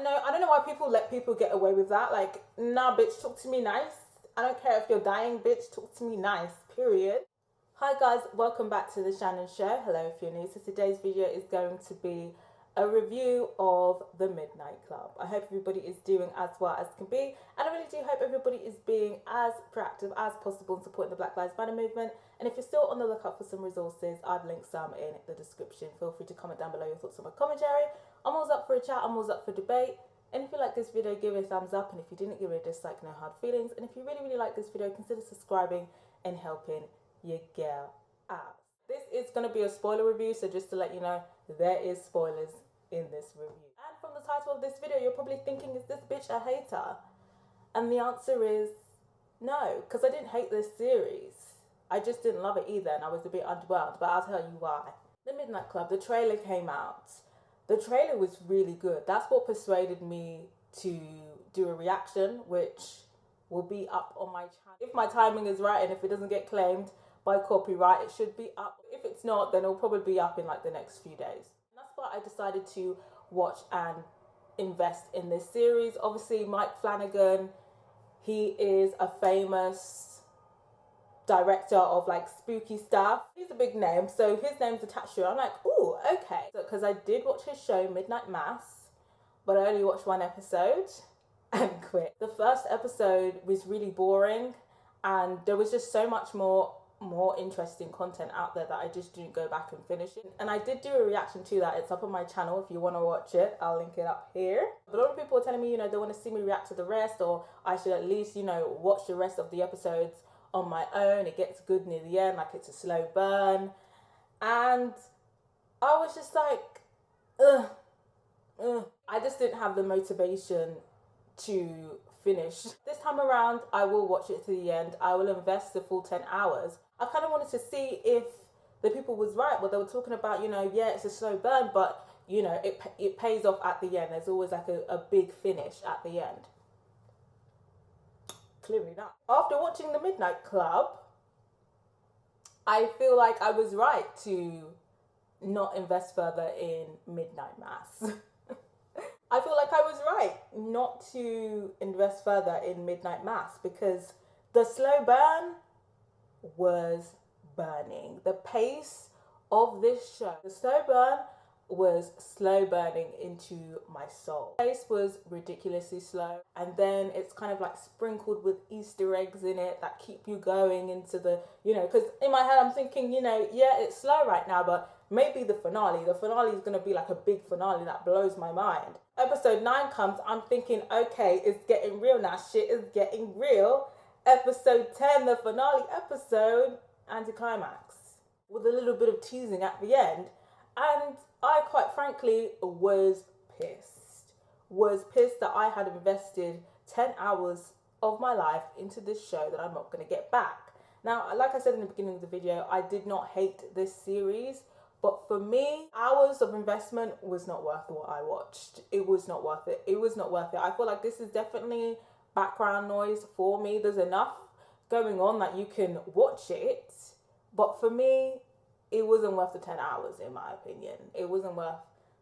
I don't know why people let people get away with that. Like, nah, bitch, talk to me nice. I don't care if you're dying, bitch, talk to me nice, period. Hi guys, welcome back to the Shannon Show. Hello if you're new. So today's video is going to be a review of The Midnight Club. I hope everybody is doing as well as can be, and I really do hope everybody is being as proactive as possible in supporting the Black Lives Matter movement. And if you're still on the lookout for some resources, I've linked some in the description. Feel free to comment down below your thoughts on my commentary. I'm always up for a chat, I'm always up for debate. And if you like this video, give it a thumbs up, and if you didn't, give it a dislike, no hard feelings. And if you really like this video, consider subscribing and helping your girl out. This is going to be a spoiler review, so just to let you know, there is spoilers in this review. And from the title of this video, you're probably thinking, is this bitch a hater? And the answer is no, because I didn't hate this series. I just didn't love it either, and I was a bit underwhelmed, but I'll tell you why. The Midnight Club, the trailer came out. The trailer was really good. That's what persuaded me to do a reaction, which will be up on my channel. If my timing is right and if it doesn't get claimed by copyright, it should be up. If it's not, then it'll probably be up in like the next few days. And that's why I decided to watch and invest in this series. Obviously, Mike Flanagan, he is a famous director of like spooky stuff. He's a big name, so his name's attached to it. I'm like, ooh, okay. Because I did watch his show, Midnight Mass, but I only watched one episode and quit. The first episode was really boring, and there was just so much more interesting content out there that I just didn't go back and finish it. And I did do a reaction to that. It's up on my channel if you want to watch it. I'll link it up here. But a lot of people are telling me, they want to see me react to the rest, or I should at least, watch the rest of the episodes on my own. It gets good near the end, like it's a slow burn. And I was just like, I just didn't have the motivation to finish. This time around, I will watch it to the end. I will invest the full 10 hours. I kind of wanted to see if the people was right, what they were talking about, yeah, it's a slow burn, but, it pays off at the end. There's always like a big finish at the end. Clearly not. After watching The Midnight Club, I feel like I was right to not invest further in Midnight Mass. I feel like I was right not to invest further in Midnight Mass because the slow burn was burning. The pace of this show, the slow burn was slow burning into my soul. The pace was ridiculously slow, and then it's kind of like sprinkled with Easter eggs in it that keep you going into the, because in my head I'm thinking, yeah, it's slow right now, but maybe the finale is going to be like a big finale that blows my mind. Episode 9 comes, I'm thinking, okay, it's getting real now, shit is getting real. Episode 10, the finale episode, anticlimax, with a little bit of teasing at the end. And I quite frankly was pissed that I had invested 10 hours of my life into this show that I'm not going to get back. Now, like I said in the beginning of the video, I did not hate this series, but for me, hours of investment was not worth what I watched. It was not worth it. It was not worth it. I feel like this is definitely background noise for me. There's enough going on that you can watch it, but for me, it wasn't worth the 10 hours, in my opinion. It wasn't worth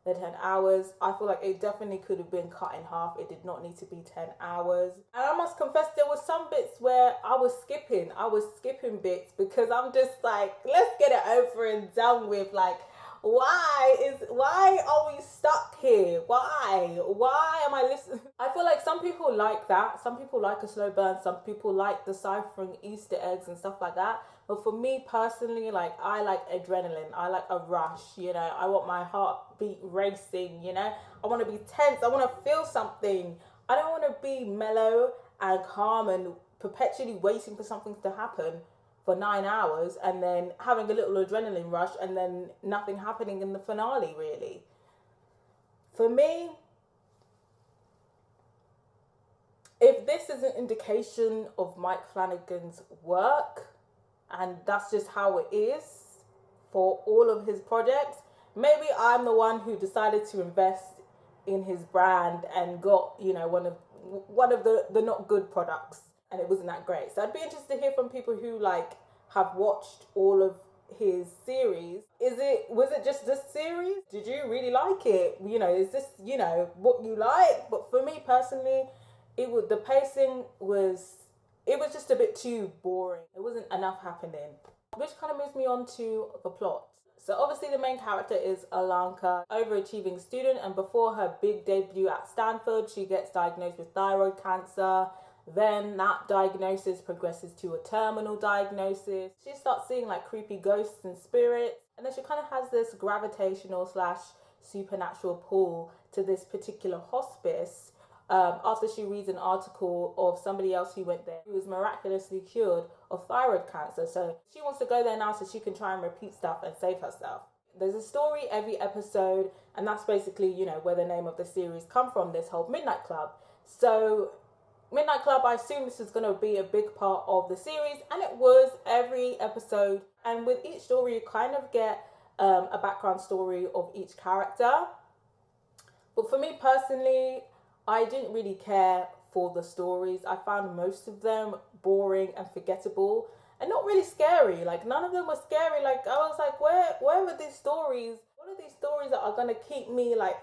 the 10 hours. I feel like it definitely could have been cut in half. It did not need to be 10 hours. And I must confess, there were some bits where I was skipping bits because I'm just like, let's get it over and done with. Like, why are we stuck here? Why am I listening? I feel like some people like that. Some people like a slow burn. Some people like deciphering Easter eggs and stuff like that. But for me personally, like, I like adrenaline. I like a rush, I want my heartbeat racing, I want to be tense. I want to feel something. I don't want to be mellow and calm and perpetually waiting for something to happen for 9 hours and then having a little adrenaline rush and then nothing happening in the finale, really. For me, if this is an indication of Mike Flanagan's work, and that's just how it is for all of his projects, maybe I'm the one who decided to invest in his brand and got, one of the not good products, and it wasn't that great. So I'd be interested to hear from people who have watched all of his series. Was it just this series? Did you really like it? Is this, what you like? But for me personally, the pacing was, it was just a bit too boring. There wasn't enough happening. Which kind of moves me on to the plot. So obviously the main character is Alanka, overachieving student, and before her big debut at Stanford, she gets diagnosed with thyroid cancer. Then that diagnosis progresses to a terminal diagnosis. She starts seeing like creepy ghosts and spirits, and then she kind of has this gravitational / supernatural pull to this particular hospice after she reads an article of somebody else who went there who was miraculously cured of thyroid cancer. So she wants to go there now so she can try and repeat stuff and save herself. There's a story every episode, and that's basically, where the name of the series come from, this whole Midnight Club. So Midnight Club, I assume this is going to be a big part of the series, and it was every episode. And with each story, you kind of get a background story of each character. But for me personally, I didn't really care for the stories. I found most of them boring and forgettable and not really scary. Like, none of them were scary. Like, I was like, where were these stories? What are these stories that are going to keep me, like,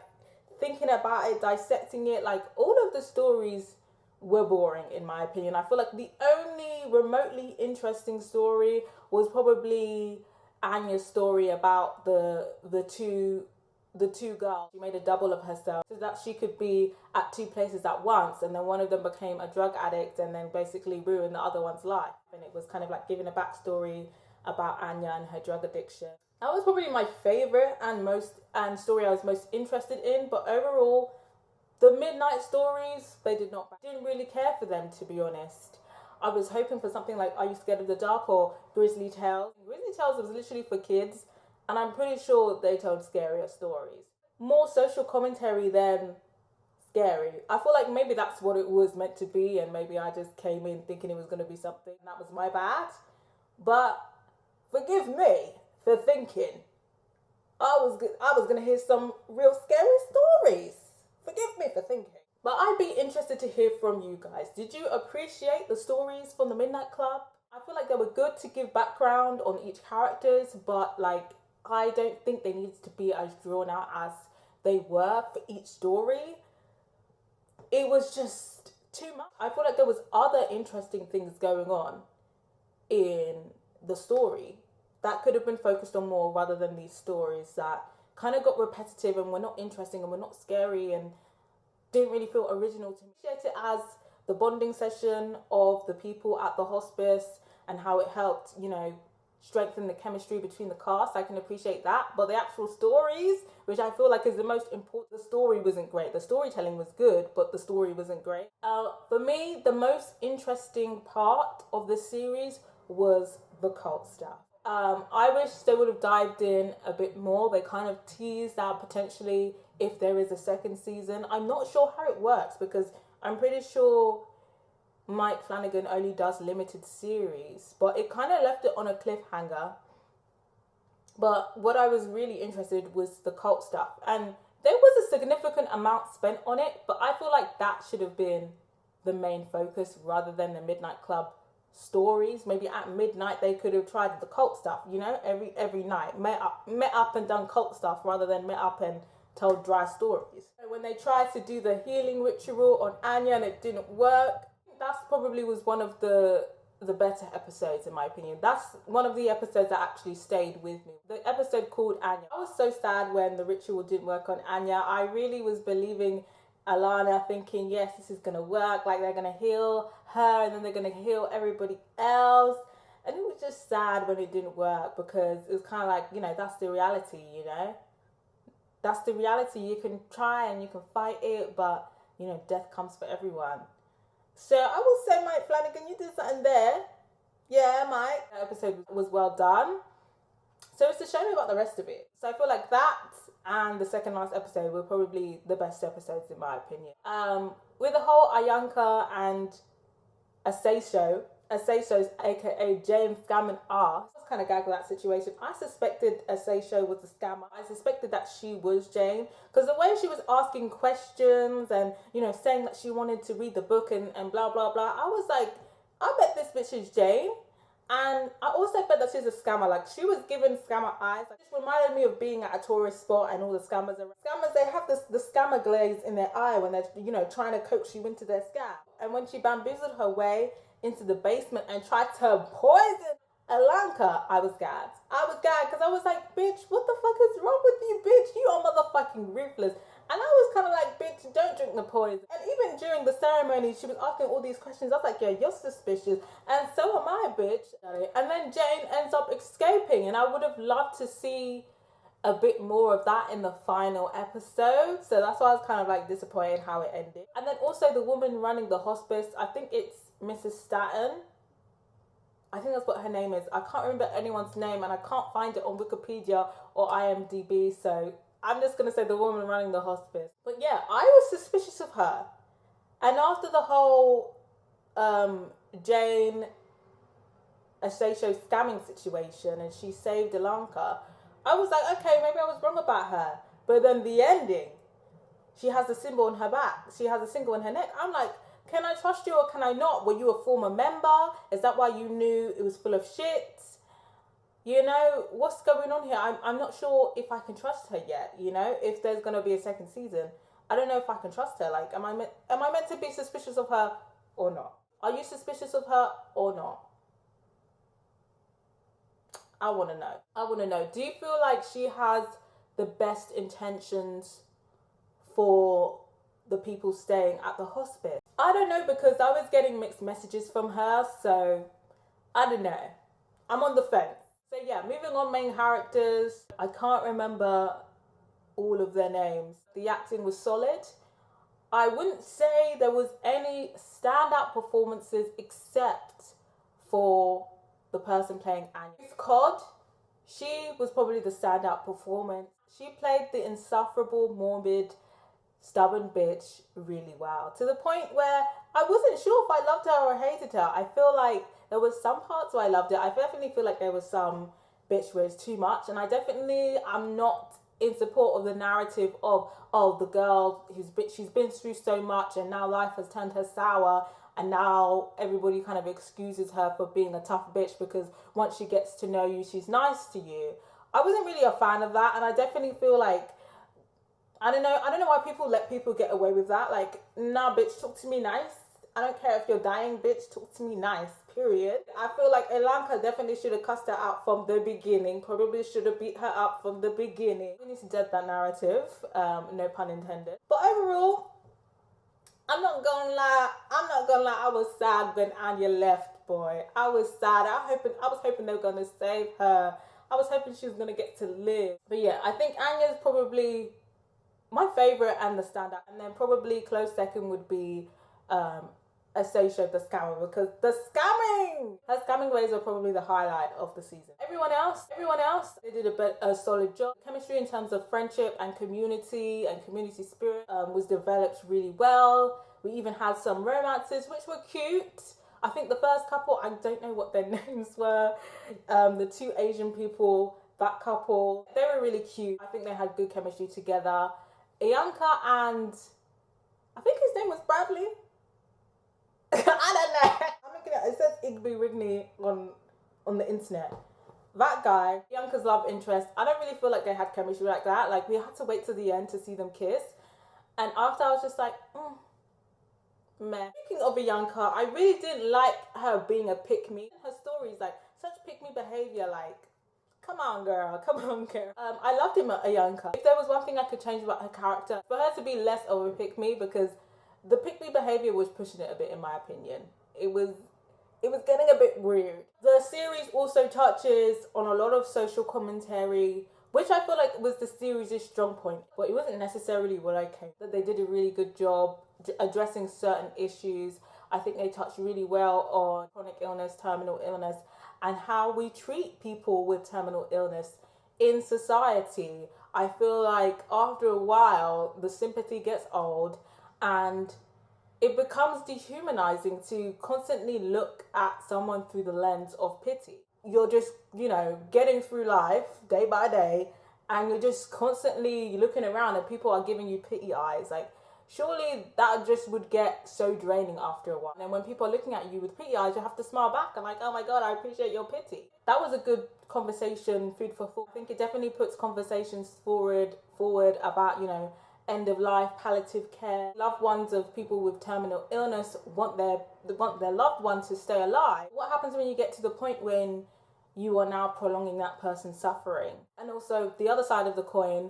thinking about it, dissecting it? Like, all of the stories were boring, in my opinion. I feel like the only remotely interesting story was probably Anya's story about the two girls. She made a double of herself so that she could be at two places at once, and then one of them became a drug addict and then basically ruined the other one's life. And it was kind of like giving a backstory about Anya and her drug addiction. That was probably my favorite and story I was most interested in. But overall, the midnight stories, didn't really care for them, to be honest. I was hoping for something like Are You Scared of the Dark or Grizzly Tales. Grizzly Tales was literally for kids, and I'm pretty sure they told scarier stories. More social commentary than scary. I feel like maybe that's what it was meant to be, and maybe I just came in thinking it was going to be something, and that was my bad. But forgive me for thinking I was going to hear some real scary stories. Forgive me for thinking. But I'd be interested to hear from you guys. Did you appreciate the stories from the Midnight Club? I feel like they were good to give background on each characters, but like, I don't think they needed to be as drawn out as they were for each story. It was just too much. I feel like there was other interesting things going on in the story that could have been focused on more, rather than these stories that kind of got repetitive and were not interesting and were not scary and didn't really feel original to me. I appreciate it as the bonding session of the people at the hospice and how it helped, strengthen the chemistry between the cast. I can appreciate that. But the actual stories, which I feel like is the most important, the story wasn't great. The storytelling was good, but the story wasn't great. For me, the most interesting part of the series was the cult stuff. I wish they would have dived in a bit more. They kind of teased out potentially if there is a second season. I'm not sure how it works, because I'm pretty sure Mike Flanagan only does limited series, but it kind of left it on a cliffhanger. But what I was really interested was the cult stuff, and there was a significant amount spent on it, but I feel like that should have been the main focus rather than the Midnight Club stories. Maybe at midnight they could have tried the cult stuff, every night met up and done cult stuff rather than met up and told dry stories. When they tried to do the healing ritual on Anya and it didn't work, that probably was one of the better episodes, in my opinion. That's one of the episodes that actually stayed with me. The episode called Anya. I was so sad when the ritual didn't work on Anya. I really was believing Alana, thinking, yes, this is going to work. Like, they're going to heal her and then they're going to heal everybody else. And it was just sad when it didn't work, because it was kind of like, that's the reality, That's the reality. You can try and you can fight it, but, death comes for everyone. So I will say, Mike Flanagan, you did something there. Yeah, Mike. That episode was well done. So it's a shame about the rest of it. So I feel like that and the second last episode were probably the best episodes, in my opinion. With the whole Ayanka and Asayso, aka James Scammon R, I was kind of gagged with that situation. I suspected Asayso was a scammer. I suspected that she was Jane, because the way she was asking questions and, saying that she wanted to read the book and blah, blah, blah, I was like, I bet this bitch is Jane. And I also bet that she's a scammer. Like, she was given scammer eyes. Like, it just reminded me of being at a tourist spot and all the scammers are scammers. They have the scammer glaze in their eye when they're, you know, trying to coax you into their scam. And when she bamboozled her way into the basement and tried to poison Alanka, I was gagged. I was gagged because I was like, bitch, what the fuck is wrong with you, bitch? You are motherfucking ruthless. And I was kind of like, bitch, don't drink the poison. And even during the ceremony, she was asking all these questions. I was like, yeah, you're suspicious. And so am I, bitch. And then Jane ends up escaping. And I would have loved to see a bit more of that in the final episode. So that's why I was kind of like disappointed how it ended. And then also the woman running the hospice, I think it's Mrs. Staten. I think that's what her name is. I can't remember anyone's name and I can't find it on Wikipedia or IMDb. So I'm just going to say the woman running the hospice. But yeah, I was suspicious of her. And after the whole Jane Asesho scamming situation and she saved Alanka, I was like, okay, maybe I was wrong about her. But then the ending, she has a symbol on her back. She has a symbol on her neck. I'm like, can I trust you or can I not? Were you a former member? Is that why you knew it was full of shit? You know, what's going on here? I'm not sure if I can trust her yet, you know, if there's going to be a second season. I don't know if I can trust her. Like, am I meant to be suspicious of her or not? Are you suspicious of her or not? I want to know. I want to know. Do you feel like she has the best intentions for the people staying at the hospice? I don't know, because I was getting mixed messages from her, so I don't know. I'm on the fence. So yeah, moving on, main characters. I can't remember all of their names. The acting was solid. I wouldn't say there was any standout performances except for the person playing Anya. Cod, she was probably the standout performance. She played the insufferable, morbid, stubborn bitch really well, to the point where I wasn't sure if I loved her or hated her. I feel like there was some parts where I loved it. I definitely feel like there was some bitch where it's too much, and I definitely am not in support of the narrative of, oh, the girl she's been through so much and now life has turned her sour and now everybody kind of excuses her for being a tough bitch because once she gets to know you, she's nice to you. I wasn't really a fan of that, and I definitely feel like I don't know why people let people get away with that. Like, nah, bitch, talk to me nice. I don't care if you're dying, bitch, talk to me nice, period. I feel like Alanka definitely should have cussed her out from the beginning. Probably should have beat her up from the beginning. We need to dead that narrative, no pun intended. But overall, I'm not gonna lie, I was sad when Anya left, boy. I was sad. I was hoping they were gonna save her. I was hoping she was gonna get to live. But yeah, I think Anya's probably my favourite and the standout, and then probably close second would be Asesho the scammer, because her scamming ways are probably the highlight of the season. Everyone else, they did a solid job. Chemistry in terms of friendship and community spirit was developed really well. We even had some romances which were cute. I think the first couple, I don't know what their names were, the two Asian people, that couple, they were really cute. I think they had good chemistry together. Ianka and I think his name was Bradley. I don't know. I'm looking at it says Igby Rigney on the internet. That guy, Ianka's love interest, I don't really feel like they had chemistry like that. Like, we had to wait till the end to see them kiss. And after, I was just like, meh. Speaking of Ianka, I really didn't like her being a pick-me. Her stories, like, such pick-me behavior, like, come on, girl. I loved him at Ianka. If there was one thing I could change about her character, for her to be less of a pick-me, because the pick-me behavior was pushing it a bit, in my opinion. It was getting a bit weird. The series also touches on a lot of social commentary, which I feel like was the series' strong point, but it wasn't necessarily what I came. That they did a really good job addressing certain issues. I think they touched really well on chronic illness, terminal illness, and how we treat people with terminal illness in society. I feel like after a while, the sympathy gets old and it becomes dehumanizing to constantly look at someone through the lens of pity. You're just, getting through life day by day, and you're just constantly looking around and people are giving you pity eyes. Like, surely that just would get so draining after a while. And then when people are looking at you with pity eyes, you have to smile back and like, oh my God, I appreciate your pity. That was a good conversation, food for thought. I think it definitely puts conversations forward about, you know, end of life, palliative care. Loved ones of people with terminal illness want their loved one to stay alive. What happens when you get to the point when you are now prolonging that person's suffering? And also the other side of the coin,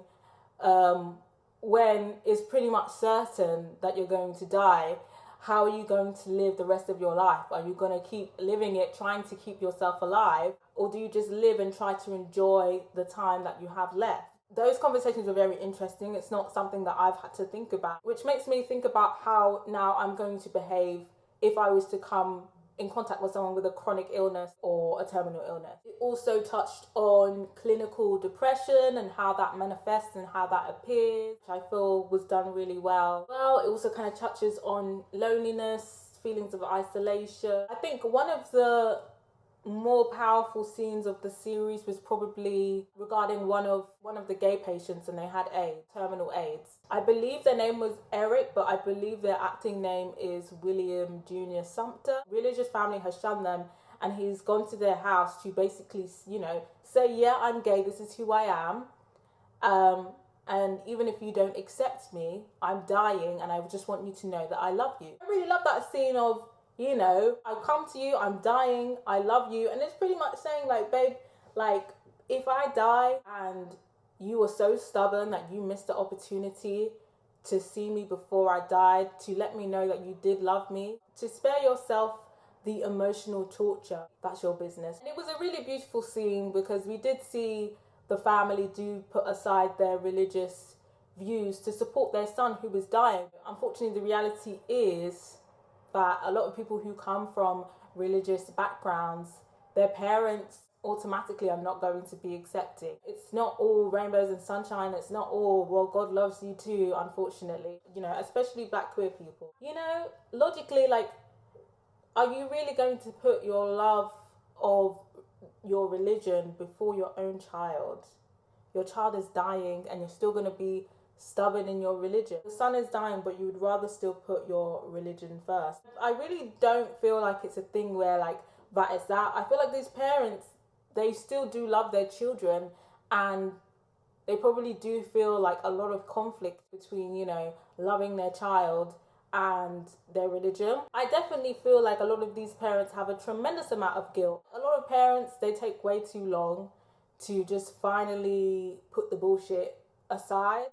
when it's pretty much certain that you're going to die, how are you going to live the rest of your life? Are you going to keep living it, trying to keep yourself alive? Or do you just live and try to enjoy the time that you have left? Those conversations are very interesting. It's not something that I've had to think about, which makes me think about how now I'm going to behave if I was to come in contact with someone with a chronic illness or a terminal illness. It also touched on clinical depression and how that manifests and how that appears, which I feel was done really well. Well, it also kind of touches on loneliness, feelings of isolation. I think one of the more powerful scenes of the series was probably regarding one of the gay patients, and they had AIDS, terminal AIDS. I believe their name was Eric, but I believe their acting name is William Jr. Sumter. Religious family has shunned them, and he's gone to their house to basically, you know, say, yeah, I'm gay, this is who I am. And even if you don't accept me, I'm dying, and I just want you to know that I love you. I really love that scene of, you know, I come to you, I'm dying, I love you. And it's pretty much saying like, babe, like if I die and you were so stubborn that you missed the opportunity to see me before I died, to let me know that you did love me, to spare yourself the emotional torture, that's your business. And it was a really beautiful scene because we did see the family do put aside their religious views to support their son who was dying. Unfortunately, the reality is that a lot of people who come from religious backgrounds, their parents automatically are not going to be accepting. It's not all rainbows and sunshine. It's not all, well, God loves you too, unfortunately. You know, especially black queer people. You know, logically, like, are you really going to put your love of your religion before your own child? Your child is dying and you're still going to be stubborn in your religion. The son is dying, but you would rather still put your religion first. I really don't feel like it's a thing where like that is that. I feel like these parents, they still do love their children, and they probably do feel like a lot of conflict between, you know, loving their child and their religion. I definitely feel like a lot of these parents have a tremendous amount of guilt. A lot of parents, they take way too long to just finally put the bullshit aside.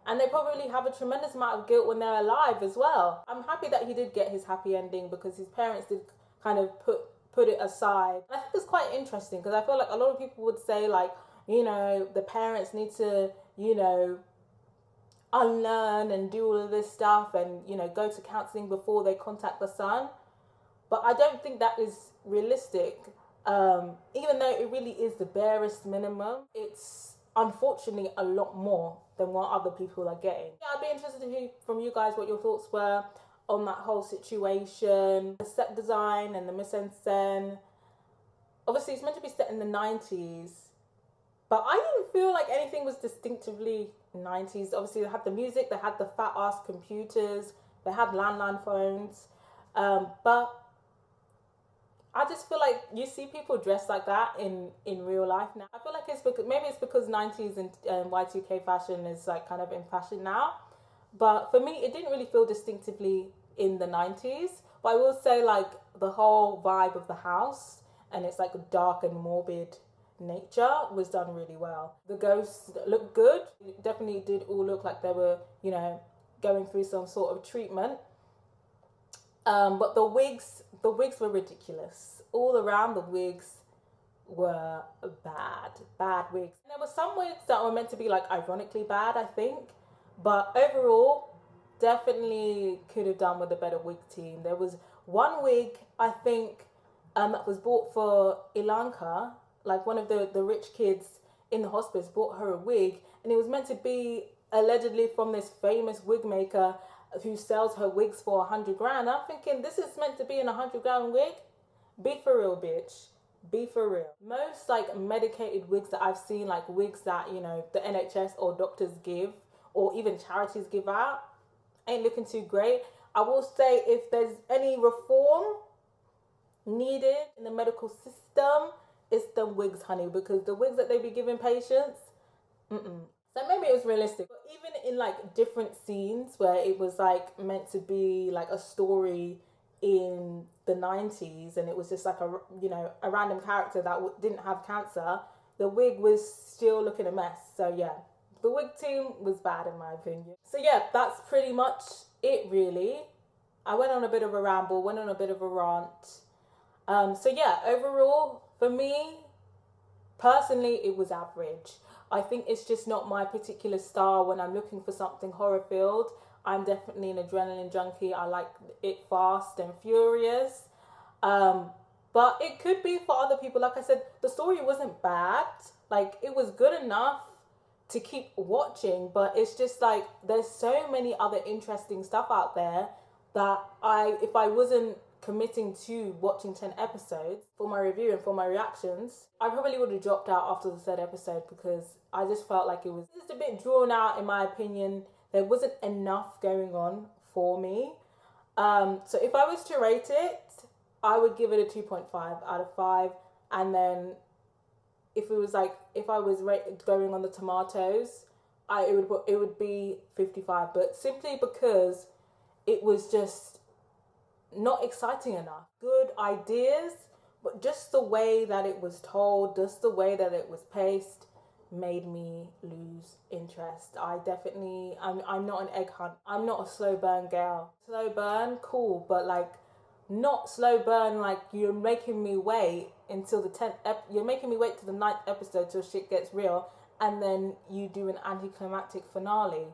And they probably have a tremendous amount of guilt when they're alive as well. I'm happy that he did get his happy ending because his parents did kind of put it aside. And I think it's quite interesting because I feel like a lot of people would say like, you know, the parents need to, you know, unlearn and do all of this stuff and, you know, go to counselling before they contact the son. But I don't think that is realistic. Even though it really is the barest minimum, it's unfortunately a lot more than what other people are getting. Yeah, I'd be interested to hear from you guys what your thoughts were on that whole situation, the set design and the mise en scène. Obviously, it's meant to be set in the 90s, but I didn't feel like anything was distinctively 90s. Obviously, they had the music, they had the fat-ass computers, they had landline phones, but I just feel like you see people dressed like that in real life now. I feel like it's because, maybe it's because 90s and Y2K fashion is like kind of in fashion now. But for me, it didn't really feel distinctively in the 90s. But I will say like the whole vibe of the house and it's like a dark and morbid nature was done really well. The ghosts looked good. It definitely did all look like they were, you know, going through some sort of treatment. But the wigs were ridiculous. All around, the wigs were bad wigs. And there were some wigs that were meant to be like ironically bad, I think. But overall, definitely could have done with a better wig team. There was one wig, I think, that was bought for Ilanka, like one of the rich kids in the hospice bought her a wig, and it was meant to be allegedly from this famous wig maker who sells her wigs for 100 grand. I'm thinking, this is meant to be an 100 grand wig? Be for real, bitch. Be for real. Most like medicated wigs that I've seen, like wigs that, you know, the NHS or doctors give, or even charities give out, ain't looking too great. I will say, if there's any reform needed in the medical system, it's the wigs, honey, because the wigs that they be giving patients, so maybe it was realistic. But even in like different scenes where it was like meant to be like a story in the 90s, and it was just like a random character that didn't have cancer, the wig was still looking a mess. So yeah, the wig team was bad in my opinion. So yeah, that's pretty much it really. I went on a bit of a ramble, went on a bit of a rant. So yeah, overall for me personally, it was average. I think it's just not my particular style when I'm looking for something horror filled. I'm definitely an adrenaline junkie. I like it fast and furious. But it could be for other people. Like I said, the story wasn't bad. Like, it was good enough to keep watching, but it's just like there's so many other interesting stuff out there that if I wasn't committing to watching 10 episodes for my review and for my reactions, I probably would have dropped out after the third episode, because I just felt like it was just a bit drawn out in my opinion. There wasn't enough going on for me. So if I was to rate it, I would give it a 2.5 out of 5. And then if I was going on the tomatoes, it would be 55. But simply because it was just not exciting enough. Good ideas, but just the way that it was told, just the way that it was paced, made me lose interest. I'm not an egg hunt. I'm not a slow burn girl. Slow burn, cool, but like not slow burn like you're making me wait until you're making me wait to the 9th episode till shit gets real, and then you do an anticlimactic finale.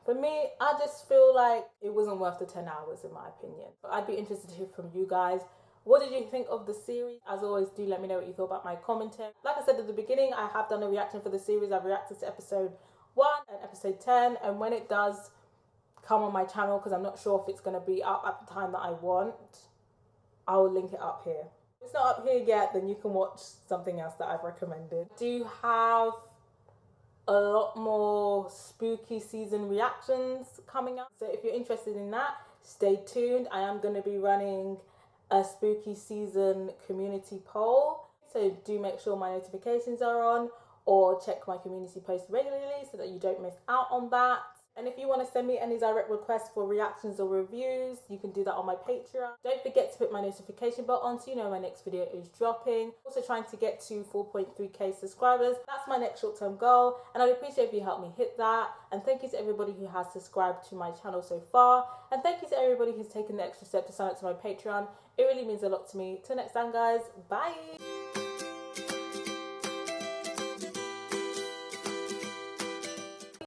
For me, I just feel like it wasn't worth the 10 hours in my opinion. But I'd be interested to hear from you guys. What did you think of the series? As always, do let me know what you thought about my commentary. Like I said at the beginning, I have done a reaction for the series. I've reacted to episode 1 and episode 10. And when it does come on my channel, because I'm not sure if it's going to be up at the time that I want, I will link it up here. If it's not up here yet, then you can watch something else that I've recommended. Do you have a lot more spooky season reactions coming up? So if you're interested in that, stay tuned. I am going to be running a spooky season community poll, so do make sure my notifications are on, or check my community posts regularly so that you don't miss out on that. And if you want to send me any direct requests for reactions or reviews, you can do that on my Patreon. Don't forget to put my notification bell on so you know my next video is dropping. Also trying to get to 4.3k subscribers. That's my next short-term goal, and I'd appreciate if you help me hit that. And thank you to everybody who has subscribed to my channel so far. And thank you to everybody who's taken the extra step to sign up to my Patreon. It really means a lot to me. Till next time, guys. Bye.